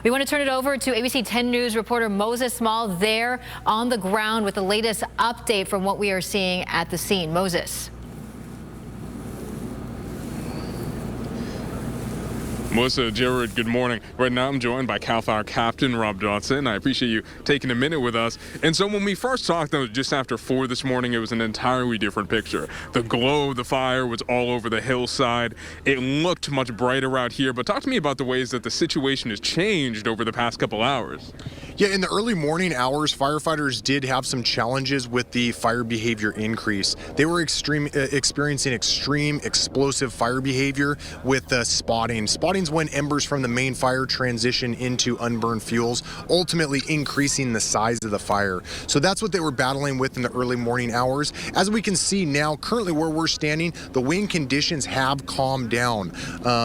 We want to turn it over to ABC 10 News reporter Moses Small there on the ground with the latest update from what we are seeing at the scene. Moses. Melissa, Jared, good morning. Right now I'm joined by CAL FIRE Captain Rob Johnson. I appreciate you taking a minute with us. And so when we first talked, though, just after 4 this morning, it was an entirely different picture. The glow of the fire was all over the hillside. It looked much brighter out here. But talk to me about the ways that the situation has changed over the past couple hours. Yeah, in the early morning hours, firefighters did have some challenges with the fire behavior increase. They were experiencing extreme explosive fire behavior with spotting. Spotting's when embers from the main fire transition into unburned fuels, ultimately increasing the size of the fire. So that's what they were battling with in the early morning hours. As we can see now, currently where we're standing, the wind conditions have calmed down.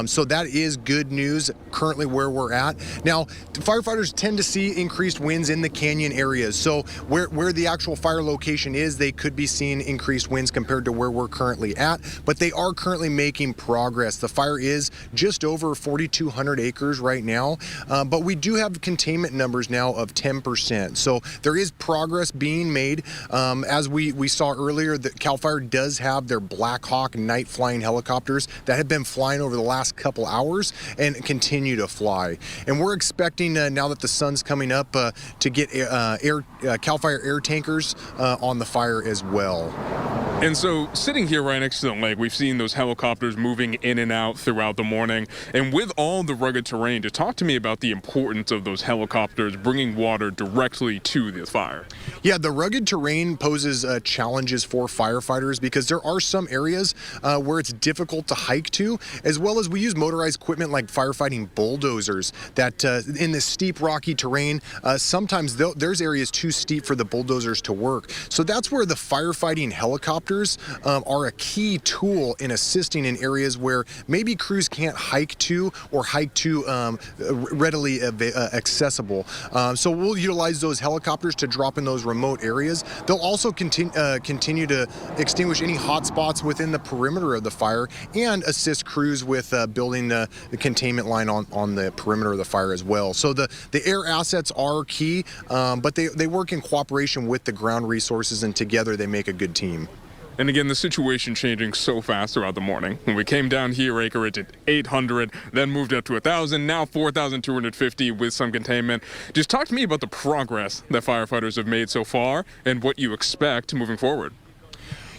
So that is good news currently where we're at. Now, firefighters tend to see increased winds in the canyon areas. So where the actual fire location is, they could be seeing increased winds compared to where we're currently at, but they are currently making progress. The fire is just over 4,200 acres right now, but we do have containment numbers now of 10%. So there is progress being made. As we saw earlier, that CAL FIRE does have their Black Hawk night flying helicopters that have been flying over the last couple hours and continue to fly. And we're expecting now that the sun's coming up to get CAL FIRE air tankers on the fire as well. And so sitting here right next to the lake, we've seen those helicopters moving in and out throughout the morning. And with all the rugged terrain, just talk to me about the importance of those helicopters bringing water directly to the fire. Yeah, the rugged terrain poses challenges for firefighters because there are some areas where it's difficult to hike to, as well as we use motorized equipment like firefighting bulldozers that in this steep rocky terrain, sometimes there's areas too steep for the bulldozers to work. So that's where the firefighting helicopters are a key tool in assisting in areas where maybe crews can't hike to or hike to readily accessible. So we'll utilize those helicopters to drop in those remote areas. They'll also continue to extinguish any hot spots within the perimeter of the fire and assist crews with building the containment line on the perimeter of the fire as well. So the air assets are key, but they work in cooperation with the ground resources, and together they make a good team. And again, the situation changing so fast throughout the morning. When we came down here, acreage at 800, then moved up to 1,000, now 4,250 with some containment. Just talk to me about the progress that firefighters have made so far and what you expect moving forward.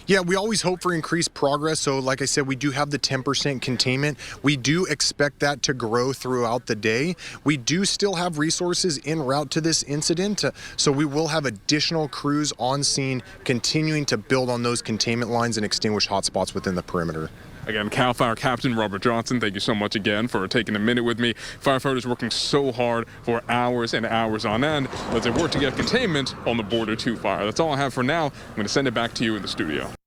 Yeah, we always hope for increased progress. So like I said, we do have the 10% containment. We do expect that to grow throughout the day. We do still have resources en route to this incident. So we will have additional crews on scene continuing to build on those containment lines and extinguish hotspots within the perimeter. Again, CAL FIRE Captain Robert Johnson, thank you so much again for taking a minute with me. Firefighters working so hard for hours and hours on end as they work to get containment on the Border 2 fire. That's all I have for now. I'm going to send it back to you in the studio.